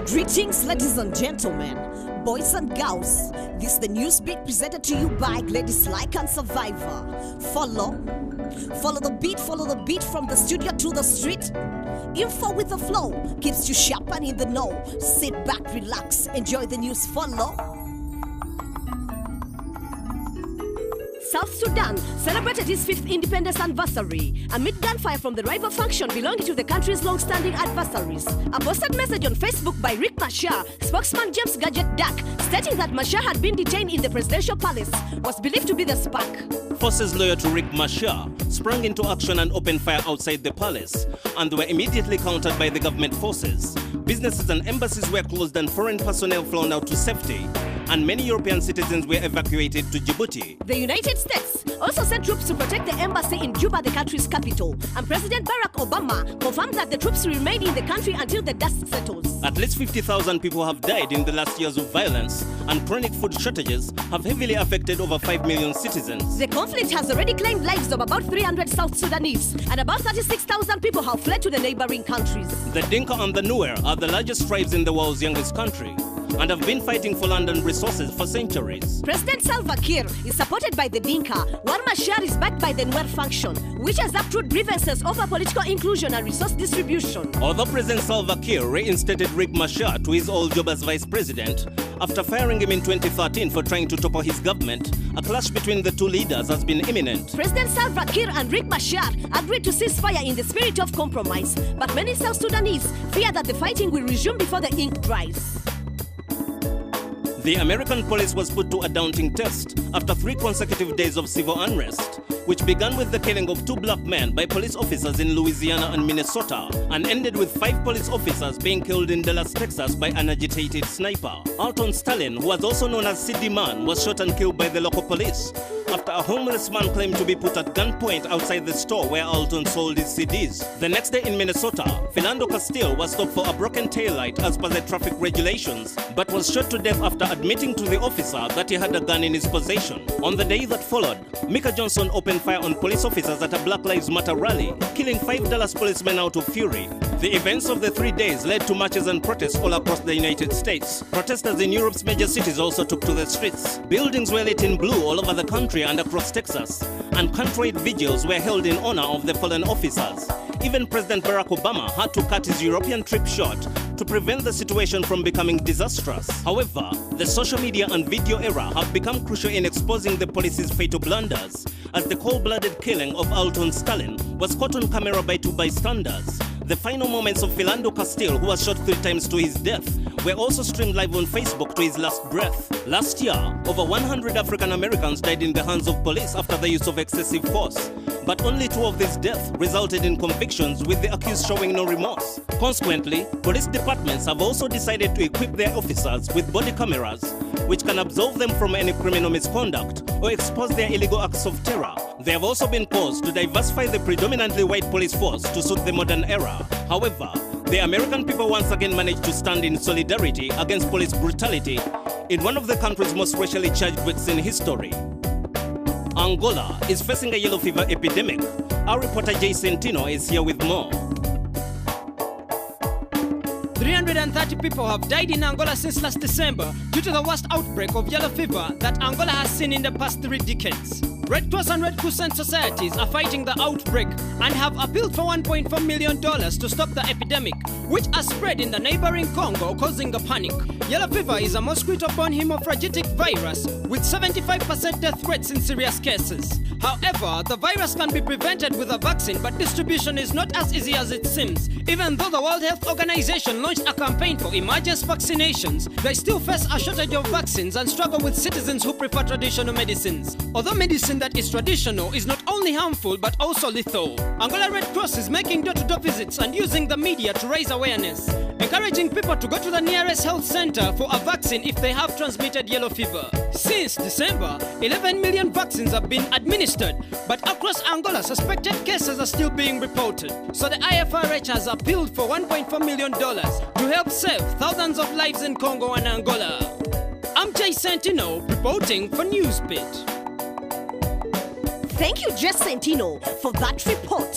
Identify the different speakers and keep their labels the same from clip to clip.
Speaker 1: Greetings, ladies and gentlemen, boys and girls. This is the NewzBeat presented to you by Ladies Like and Survivor. Follow the beat from the studio to the street. Info with the flow keeps you sharp and in the know. Sit back, relax, enjoy the news. Follow. South Sudan celebrated its 5th independence anniversary amid gunfire from the rival faction belonging to the country's long-standing adversaries. A posted message on Facebook by Riek Machar, spokesman James Gadget Dak, stating that Machar had been detained in the presidential palace, was believed to be the spark.
Speaker 2: Forces loyal to Riek Machar sprang into action and opened fire outside the palace, and they were immediately countered by the government forces. Businesses and embassies were closed and foreign personnel flown out to safety, and many European citizens were evacuated to Djibouti.
Speaker 1: The United States also sent troops to protect the embassy in Juba, the country's capital, and President Barack Obama confirmed that the troops will remain in the country until the dust settles.
Speaker 2: At least 50,000 people have died in the last years of violence, and chronic food shortages have heavily affected over 5 million citizens.
Speaker 1: The conflict has already claimed lives of about 300 South Sudanese, and about 36,000 people have fled to the neighboring countries.
Speaker 2: The Dinka and the Nuer are the largest tribes in the world's youngest country, and have been fighting for land and resources for centuries.
Speaker 1: President Salva Kiir is supported by the Dinka, while Machar is backed by the Nuer faction, which has accrued grievances over political inclusion and resource distribution.
Speaker 2: Although President Salva Kiir reinstated Riek Machar to his old job as vice president, after firing him in 2013 for trying to topple his government, a clash between the two leaders has been imminent.
Speaker 1: President Salva Kiir and Riek Machar agreed to cease fire in the spirit of compromise, but many South Sudanese fear that the fighting will resume before the ink dries.
Speaker 2: The American police was put to a daunting test after 3 consecutive days of civil unrest, which began with the killing of 2 black men by police officers in Louisiana and Minnesota, and ended with 5 police officers being killed in Dallas, Texas by an agitated sniper. Alton Sterling, who was also known as CD Man, was shot and killed by the local police after a homeless man claimed to be put at gunpoint outside the store where Alton sold his CDs. The next day in Minnesota, Philando Castile was stopped for a broken taillight as per the traffic regulations, but was shot to death after admitting to the officer that he had a gun in his possession. On the day that followed, Mika Johnson opened fire on police officers at a Black Lives Matter rally, killing 5 Dallas policemen out of fury. The events of the 3 days led to marches and protests all across the United States. Protesters in Europe's major cities also took to the streets. Buildings were lit in blue all over the country and across Texas, and countrywide vigils were held in honor of the fallen officers. Even President Barack Obama had to cut his European trip short to prevent the situation from becoming disastrous. However, the social media and video era have become crucial in exposing the police's fatal blunders, as the cold-blooded killing of Alton Sterling was caught on camera by 2 bystanders. The final moments of Philando Castile, who was shot 3 times to his death, were also streamed live on Facebook to his last breath. Last year, over 100 African Americans died in the hands of police after the use of excessive force, but only 2 of these deaths resulted in convictions, with the accused showing no remorse. Consequently, police departments have also decided to equip their officers with body cameras, which can absolve them from any criminal misconduct or expose their illegal acts of terror. They have also been caused to diversify the predominantly white police force to suit the modern era. However, the American people once again managed to stand in solidarity against police brutality in one of the country's most racially charged weeks in history. Angola is facing a yellow fever epidemic. Our reporter Jay Centino is here with more.
Speaker 3: 330 people have died in Angola since last December due to the worst outbreak of yellow fever that Angola has seen in the past 3 decades. Red Cross and Red Crescent societies are fighting the outbreak and have appealed for $1.4 million to stop the epidemic, which has spread in the neighboring Congo, causing a panic. Yellow fever is a mosquito-borne hemophagitic virus with 75% death rates in serious cases. However, the virus can be prevented with a vaccine, but distribution is not as easy as it seems. Even though the World Health Organization launched a campaign for emergency vaccinations, they still face a shortage of vaccines and struggle with citizens who prefer traditional medicines. Although medicine that is traditional is not only harmful but also lethal, Angola Red Cross is making door-to-door visits and using the media to raise awareness, encouraging people to go to the nearest health center for a vaccine if they have transmitted yellow fever. Since December, 11 million vaccines have been administered, but across Angola, suspected cases are still being reported. So the IFRH has appealed for $1.4 million to help save thousands of lives in Congo and Angola. I'm Jay Santino reporting for NewzBeat.
Speaker 1: Thank you, Jess Santino, for that report.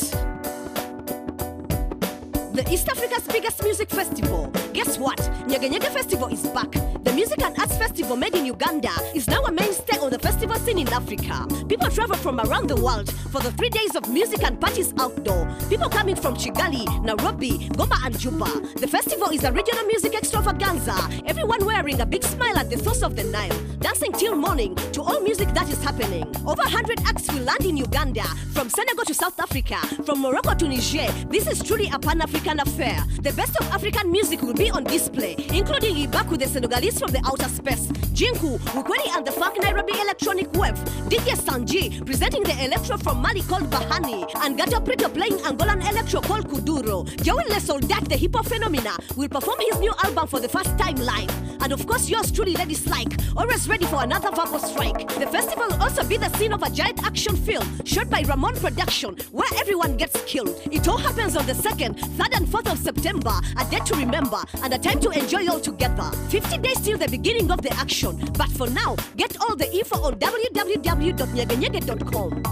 Speaker 1: The East Africa's biggest music festival. Guess what? Nyege Festival is back. The Music and Arts Festival made in Uganda is now a mainstay on the festival scene in Africa. People travel from around the world for the 3 days of music and parties outdoor. People coming from Kigali, Nairobi, Goma and Juba. The festival is a regional music extravaganza. Everyone wearing a big smile at the source of the Nile, dancing till morning to all music that is happening. Over 100 acts will land in Uganda, from Senegal to South Africa, from Morocco to Niger. This is truly a Pan-African affair. The best of African music will be on display, including Ibaku, the Senegalese from the outer space, Jinku, Mukweli and the Funk Nairobi Electronic Wave, DJ Sanji presenting the electro from Mali called Bahani, and Gato Prito playing Angolan electro called Kuduro. Joey Le Soldat, the hip hop phenomena, will perform his new album for the first time live. And of course, yours truly, Ladies Like, always ready for another verbal strike. The festival will also be the scene of a giant action film shot by Ramon Production, where everyone gets killed. It all happens on the 2nd, 3rd and 4th of September, a day to remember and a time to enjoy all together. 50 days till the beginning of the action. But for now, get all the info on www.nyegenyege.com.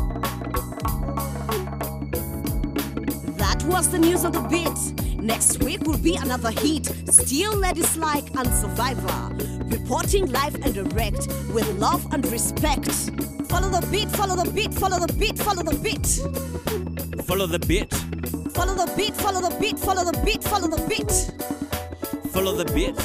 Speaker 1: That was the news on the beat. Next week will be another hit, still Ladies Like and Survivor, reporting live and direct with love and respect. Follow the beat, follow the beat, follow the beat, follow the beat.
Speaker 2: Follow the beat.
Speaker 1: Follow the beat, follow the beat, follow the beat, follow the beat.
Speaker 2: Follow the beat.